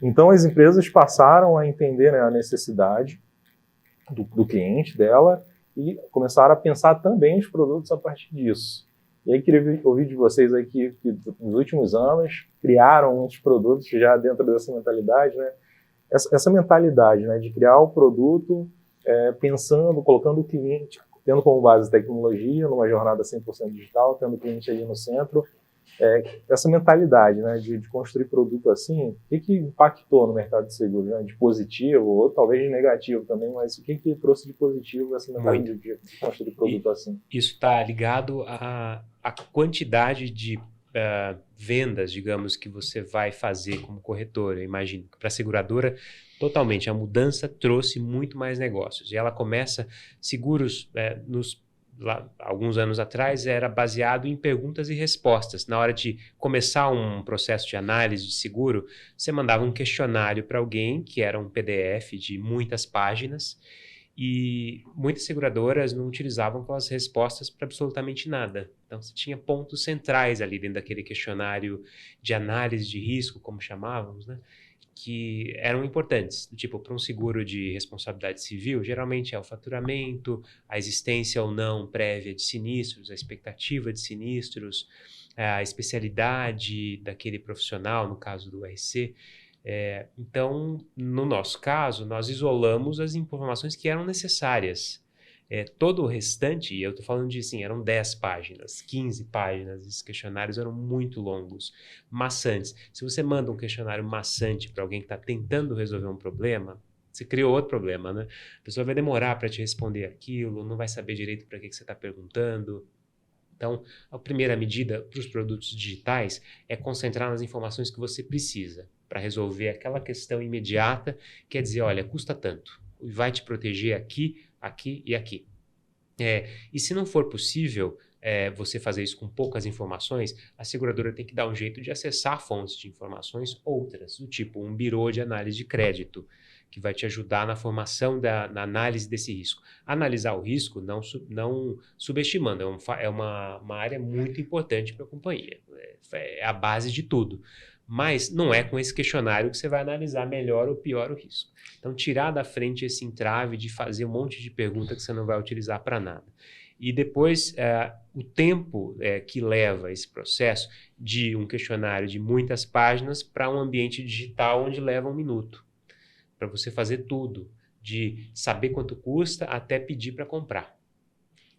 Então, as empresas passaram a entender, né, a necessidade do cliente dela e começaram a pensar também os produtos a partir disso. E aí, queria ouvir de vocês aí que nos últimos anos criaram uns produtos já dentro dessa mentalidade, né? Essa mentalidade, né, de criar o produto pensando, colocando o cliente, tendo como base tecnologia, numa jornada 100% digital, tendo o cliente ali no centro. Essa mentalidade, né, de construir produto assim, o que impactou no mercado de seguros, né, de positivo, ou talvez de negativo também, mas o que trouxe de positivo essa mentalidade de construir produto assim? Isso está ligado à quantidade de vendas, digamos, que você vai fazer como corretora. Eu imagino que para a seguradora, totalmente, a mudança trouxe muito mais negócios. E ela começa, seguros lá, alguns anos atrás, era baseado em perguntas e respostas. Na hora de começar um processo de análise de seguro, você mandava um questionário para alguém, que era um PDF de muitas páginas, e muitas seguradoras não utilizavam aquelas respostas para absolutamente nada. Então, você tinha pontos centrais ali dentro daquele questionário de análise de risco, como chamávamos, né? Que eram importantes. Tipo, para um seguro de responsabilidade civil, geralmente é o faturamento, a existência ou não prévia de sinistros, a expectativa de sinistros, a especialidade daquele profissional, no caso do RC. Então, no nosso caso, nós isolamos as informações que eram necessárias. Todo o restante, e eu estou falando de, assim, eram 10 páginas, 15 páginas, esses questionários eram muito longos, maçantes. Se você manda um questionário maçante para alguém que está tentando resolver um problema, você criou outro problema, né? A pessoa vai demorar para te responder aquilo, não vai saber direito para que você está perguntando. Então, a primeira medida para os produtos digitais é concentrar nas informações que você precisa para resolver aquela questão imediata, quer dizer, olha, custa tanto, vai te proteger aqui, aqui e aqui. E se não for possível você fazer isso com poucas informações, a seguradora tem que dar um jeito de acessar fontes de informações outras, do tipo um birô de análise de crédito, que vai te ajudar na formação na análise desse risco. Analisar o risco não subestimando, é uma área muito importante para a companhia, é a base de tudo. Mas não é com esse questionário que você vai analisar melhor ou pior o risco. Então, tirar da frente esse entrave de fazer um monte de pergunta que você não vai utilizar para nada. E depois, o tempo que leva esse processo de um questionário de muitas páginas para um ambiente digital onde leva 1 minuto. Para você fazer tudo, de saber quanto custa até pedir para comprar.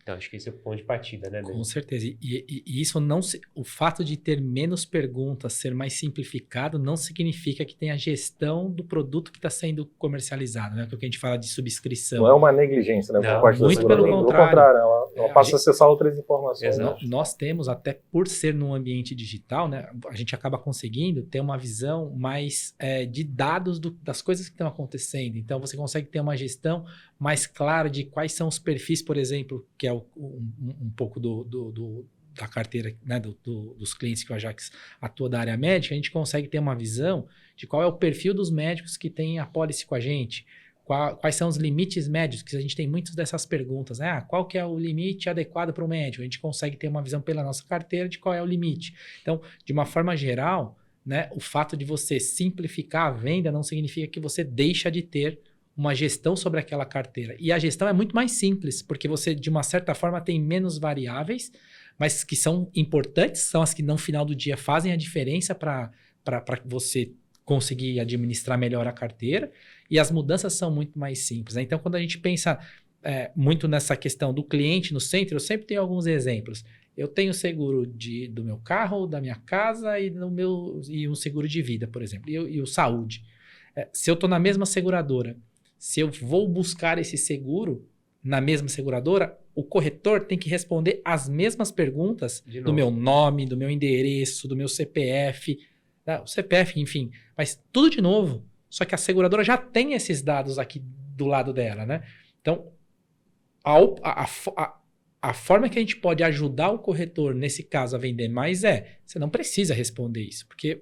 Então, acho que esse é o ponto de partida, né, Daniel? Com certeza. E isso não o fato de ter menos perguntas, ser mais simplificado, não significa que tenha gestão do produto que está sendo comercializado, né? Porque a gente fala de subscrição. Não é uma negligência, né? Não, muito pelo contrário. Ela passa a acessar outras informações. Nós temos, até por ser num ambiente digital, né? A gente acaba conseguindo ter uma visão mais de dados das coisas que estão acontecendo. Então, você consegue ter uma gestão mais clara de quais são os perfis, por exemplo, que é um pouco da carteira, né, dos clientes que o Ajax atua da área médica. A gente consegue ter uma visão de qual é o perfil dos médicos que têm a pólice com a gente, quais são os limites médios, que a gente tem muitas dessas perguntas, né? Qual que é o limite adequado para o médico? A gente consegue ter uma visão pela nossa carteira de qual é o limite. Então, de uma forma geral, né, o fato de você simplificar a venda não significa que você deixa de ter uma gestão sobre aquela carteira. E a gestão é muito mais simples, porque você, de uma certa forma, tem menos variáveis, mas que são importantes, são as que no final do dia fazem a diferença para você conseguir administrar melhor a carteira, e as mudanças são muito mais simples, né? Então, quando a gente pensa muito nessa questão do cliente no centro, eu sempre tenho alguns exemplos. Eu tenho seguro do meu carro, da minha casa e um seguro de vida, por exemplo, e o saúde. Se eu estou na mesma seguradora, se eu vou buscar esse seguro na mesma seguradora, o corretor tem que responder as mesmas perguntas do meu nome, do meu endereço, do meu CPF, o CPF, enfim, mas tudo de novo. Só que a seguradora já tem esses dados aqui do lado dela, né? Então, a forma que a gente pode ajudar o corretor, nesse caso, a vender mais você não precisa responder isso, porque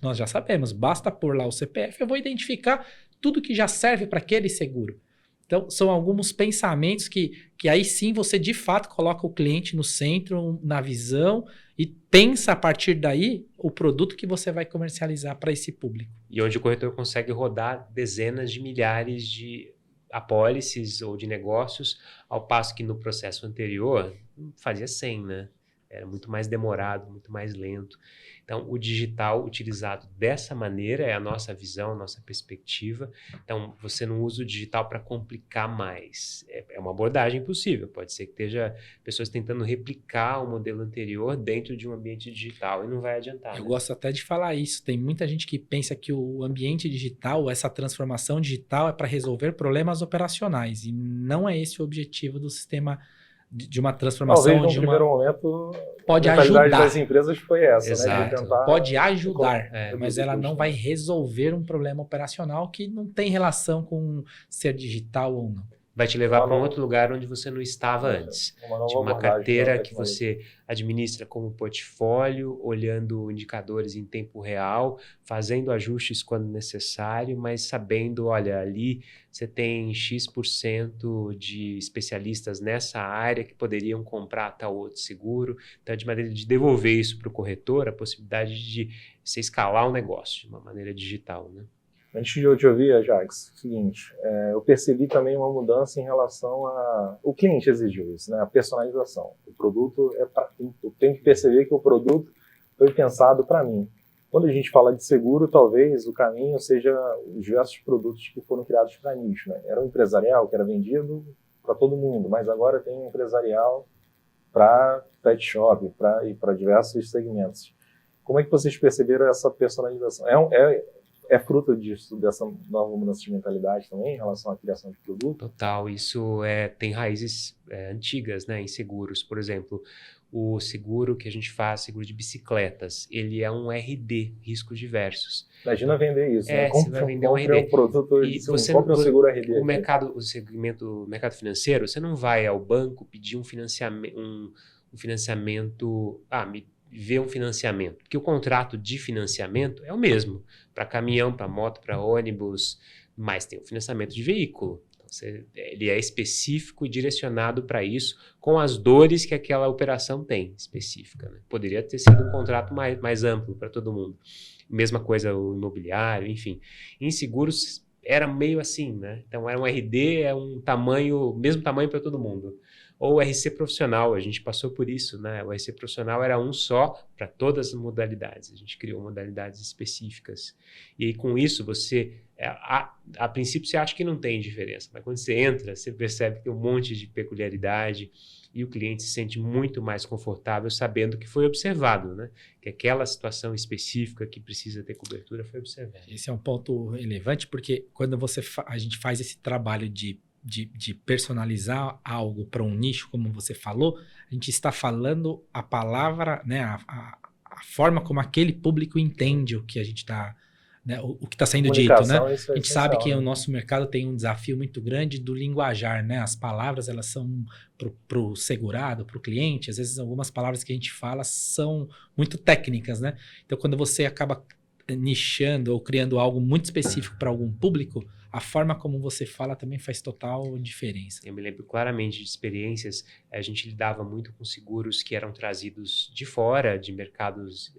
nós já sabemos, basta pôr lá o CPF, eu vou identificar tudo que já serve para aquele seguro. Então, são alguns pensamentos que aí sim você de fato coloca o cliente no centro, na visão, e pensa a partir daí o produto que você vai comercializar para esse público. E onde o corretor consegue rodar dezenas de milhares de apólices ou de negócios, ao passo que no processo anterior fazia 100, né? Era muito mais demorado, muito mais lento. Então, o digital utilizado dessa maneira é a nossa visão, a nossa perspectiva. Então, você não usa o digital para complicar mais. É uma abordagem possível. Pode ser que esteja pessoas tentando replicar o modelo anterior dentro de um ambiente digital e não vai adiantar. Eu né? gosto até de falar isso. Tem muita gente que pensa que o ambiente digital, essa transformação digital é para resolver problemas operacionais. E não é esse o objetivo do sistema de uma transformação. Talvez no primeiro momento pode a mentalidade ajudar. das empresas foi essa, Exato. né? De tentar Pode ajudar, É, mas ela não vai resolver um problema operacional que não tem relação com ser digital ou não. Vai te levar Uma para um nova- outro lugar onde você não estava antes. nova De uma abordagem carteira da que tecnologia. você administra como portfólio, olhando indicadores em tempo real, fazendo ajustes quando necessário, mas sabendo, olha, ali você tem X% de especialistas nessa área que poderiam comprar tal outro seguro. Então, de maneira de devolver isso para o corretor, a possibilidade de você escalar o negócio de uma maneira digital, né? Antes de eu te ouvir, Ajax, seguinte, eu percebi também uma mudança em relação a... O cliente exigiu isso, né? A personalização. O produto é para mim. Eu tenho que perceber que o produto foi pensado para mim. Quando a gente fala de seguro, talvez o caminho seja os diversos produtos que foram criados para nicho, né? Era um empresarial que era vendido para todo mundo, mas agora tem um empresarial para pet shop e para diversos segmentos. Como é que vocês perceberam essa personalização? É fruto disso, dessa nova mudança de mentalidade também, em relação à criação de produto? Total, isso tem raízes antigas, né, em seguros. Por exemplo, o seguro que a gente faz, seguro de bicicletas, ele é um RD, riscos diversos. Imagina vender isso, né? Você vai vender um compre RD. um produto, E sim, compre um seguro RD. O mercado financeiro, você não vai ao banco pedir um financiamento, me vê um financiamento, porque o contrato de financiamento é o mesmo para caminhão, para moto, para ônibus, mas tem o financiamento de veículo. Então, ele é específico e direcionado para isso, com as dores que aquela operação tem específica. Né? Poderia ter sido um contrato mais amplo para todo mundo. Mesma coisa o imobiliário, enfim. Em seguros era meio assim, né? Então era um RD, mesmo tamanho para todo mundo. Ou o RC profissional, a gente passou por isso, né? O RC profissional era um só para todas as modalidades. A gente criou modalidades específicas. E aí, com isso, a princípio, você acha que não tem diferença. Mas quando você entra, você percebe que tem um monte de peculiaridade e o cliente se sente muito mais confortável sabendo que foi observado, né? Que aquela situação específica que precisa ter cobertura foi observada. Esse é um ponto relevante, porque quando a gente faz esse trabalho de personalizar algo para um nicho, como você falou, a gente está falando a palavra, né, a forma como aquele público entende o que a gente está, né, o que está sendo dito, né? Isso é A gente sabe que essencial, o né? nosso mercado tem um desafio muito grande do linguajar, né? As palavras, elas são para o segurado, para o cliente, às vezes algumas palavras que a gente fala são muito técnicas, né? Então, quando você acaba nichando ou criando algo muito específico para algum público, a forma como você fala também faz total diferença. Eu me lembro claramente de experiências, a gente lidava muito com seguros que eram trazidos de fora, de mercados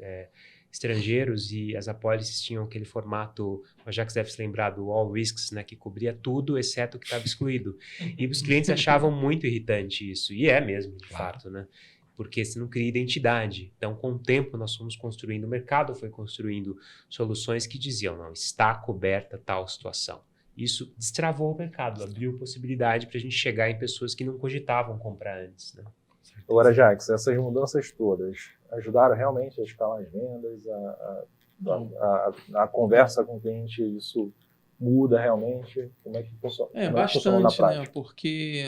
estrangeiros, e as apólices tinham aquele formato, o Ajax deve se lembrar do All Risks, né, que cobria tudo, exceto o que estava excluído. E os clientes achavam muito irritante isso, e é mesmo, de fato, né? Porque você não cria identidade. Então, com o tempo, nós fomos construindo, o mercado foi construindo soluções que diziam, não, está coberta tal situação. Isso destravou o mercado, abriu possibilidade para a gente chegar em pessoas que não cogitavam comprar antes, né? Agora, Jax, essas mudanças todas ajudaram realmente a escalar as vendas, a conversa com o cliente, isso muda realmente? Como é que funciona? Como é que funciona na Bastante, prática? né? Porque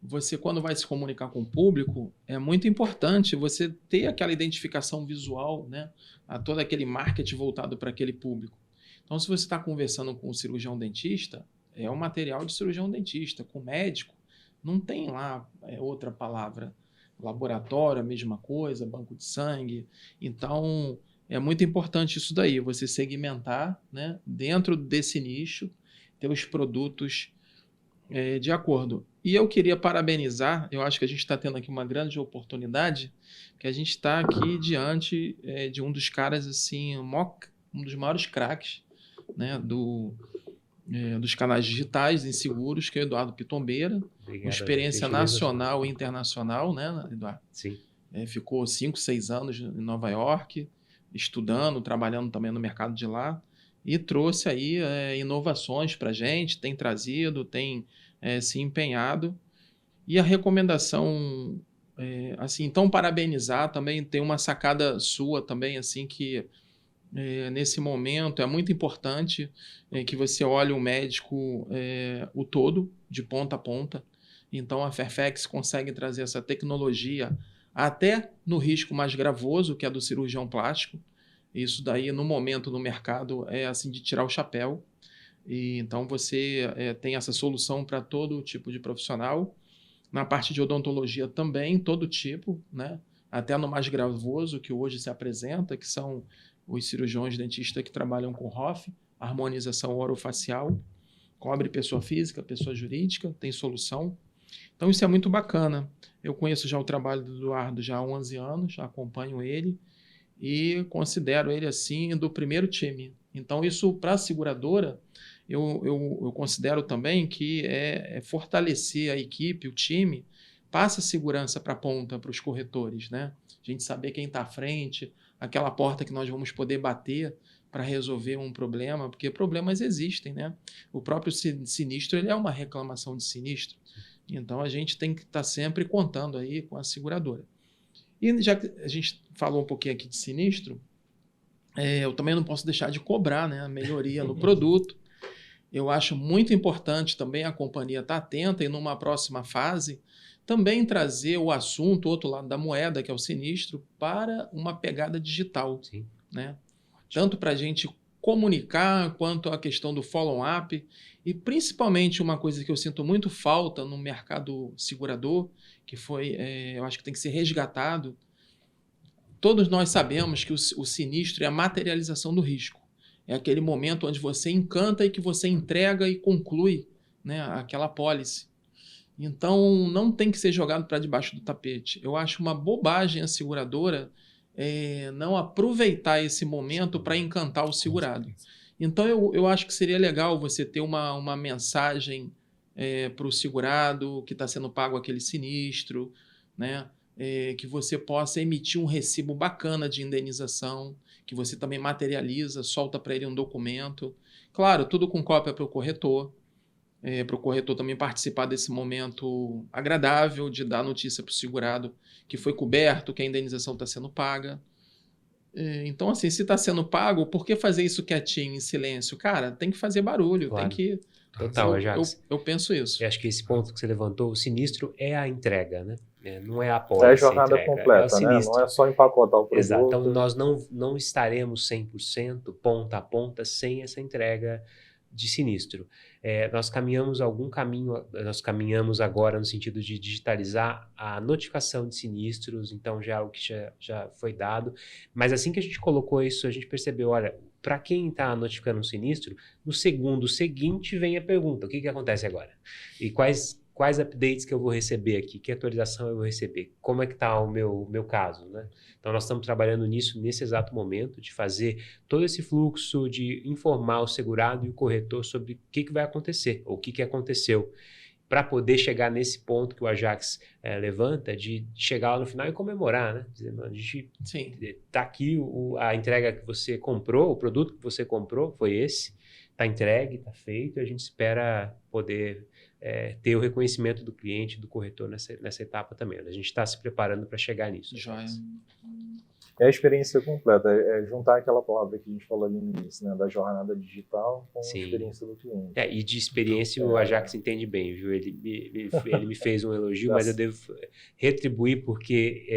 você, quando vai se comunicar com o público, é muito importante você ter aquela identificação visual, né? A todo aquele marketing voltado para aquele público. Então, se você está conversando com o cirurgião dentista, é um material de cirurgião dentista. Com o médico, não tem lá outra palavra. Laboratório, a mesma coisa, banco de sangue. Então, é muito importante isso daí, você segmentar, né, dentro desse nicho, ter os produtos de acordo. E eu queria parabenizar, eu acho que a gente está tendo aqui uma grande oportunidade, que a gente está aqui diante de um dos caras, assim, um dos maiores craques, né, dos canais digitais em seguros, que é o Eduardo Pitombeira, Obrigado, com experiência gentileza. nacional e internacional, né, Eduardo? Sim. Ficou 5, 6 anos em Nova York, estudando, trabalhando também no mercado de lá, e trouxe aí inovações para a gente, tem trazido, tem se empenhado. E a recomendação, assim, então parabenizar também, tem uma sacada sua também, assim, que nesse momento é muito importante que você olhe o médico o todo, de ponta a ponta. Então a Fairfax consegue trazer essa tecnologia até no risco mais gravoso, que é do cirurgião plástico. Isso daí, no momento no mercado, é assim de tirar o chapéu. E então você tem essa solução para todo tipo de profissional. Na parte de odontologia também, todo tipo, né? Até no mais gravoso que hoje se apresenta, que são os cirurgiões dentistas que trabalham com ROF, harmonização orofacial, cobre pessoa física, pessoa jurídica, tem solução. Então isso é muito bacana. Eu conheço já o trabalho do Eduardo já há 11 anos, já acompanho ele e considero ele assim do primeiro time. Então isso para a seguradora, eu considero também que é fortalecer a equipe, o time, passa segurança para a ponta, para os corretores, né? A gente saber quem está à frente, aquela porta que nós vamos poder bater para resolver um problema, porque problemas existem, né? O próprio sinistro, ele é uma reclamação de sinistro. Então, a gente tem que estar sempre contando aí com a seguradora. E já que a gente falou um pouquinho aqui de sinistro, eu também não posso deixar de cobrar, né, a melhoria no produto. Eu acho muito importante também a companhia estar atenta e numa próxima fase também trazer o assunto, o outro lado da moeda, que é o sinistro, para uma pegada digital. Sim. Né? Tanto para a gente comunicar, quanto a questão do follow-up. E principalmente uma coisa que eu sinto muito falta no mercado segurador, que foi, eu acho que tem que ser resgatado. Todos nós sabemos que o sinistro é a materialização do risco. É aquele momento onde você encanta e que você entrega e conclui, né, aquela apólice. Então, não tem que ser jogado para debaixo do tapete. Eu acho uma bobagem a seguradora não aproveitar esse momento para encantar o segurado. Então, eu acho que seria legal você ter uma mensagem para o segurado que está sendo pago aquele sinistro, né? Que você possa emitir um recibo bacana de indenização, que você também materializa, solta para ele um documento. Claro, tudo com cópia para o corretor também participar desse momento agradável de dar notícia para o segurado que foi coberto, que a indenização está sendo paga. Então, assim, se está sendo pago, por que fazer isso quietinho, em silêncio? Cara, tem que fazer barulho, Claro. tem que... Total, Ajax. Eu penso isso. Eu acho que esse ponto que você levantou, o sinistro é a entrega, né? Não é a É apólice, a jornada entrega, completa, é o né? sinistro. Não é só empacotar o produto. Exato. Então, nós não estaremos 100% ponta a ponta sem essa entrega de sinistro. Nós caminhamos algum caminho, nós caminhamos agora no sentido de digitalizar a notificação de sinistros, então já é algo que já foi dado, mas assim que a gente colocou isso, a gente percebeu, olha, para quem está notificando um sinistro, no segundo seguinte vem a pergunta, o que acontece agora? E quais updates que eu vou receber aqui, que atualização eu vou receber, como é que está o meu caso, né? Então nós estamos trabalhando nisso nesse exato momento, de fazer todo esse fluxo, de informar o segurado e o corretor sobre o que vai acontecer, ou o que aconteceu, para poder chegar nesse ponto que o Ajax levanta, de chegar lá no final e comemorar, né? Dizer, a gente está aqui, a entrega que você comprou, o produto que você comprou foi esse, está entregue, está feito, e a gente espera poder ter o reconhecimento do cliente, do corretor nessa etapa também. A gente está se preparando para chegar nisso. Joia. É a experiência completa, juntar aquela palavra que a gente falou ali no início, né, da jornada digital com a experiência do cliente. E de experiência o Ajax entende bem, viu? Ele me fez um elogio, mas eu devo retribuir porque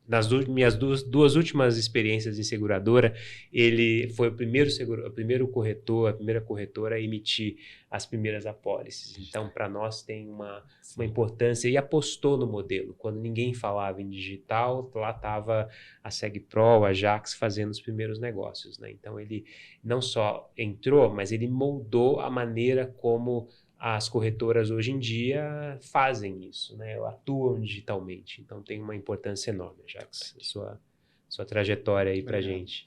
nas minhas duas últimas experiências em seguradora, ele foi o primeiro corretor, a primeira corretora a emitir as primeiras apólices. Então, para nós tem uma importância, e apostou no modelo. Quando ninguém falava em digital, lá estava a SegPro, a Ajax fazendo os primeiros negócios, né? Então, ele não só entrou, mas ele moldou a maneira como as corretoras hoje em dia fazem isso, né? Atuam digitalmente. Então tem uma importância enorme, Jax, sua trajetória aí para Obrigado. gente.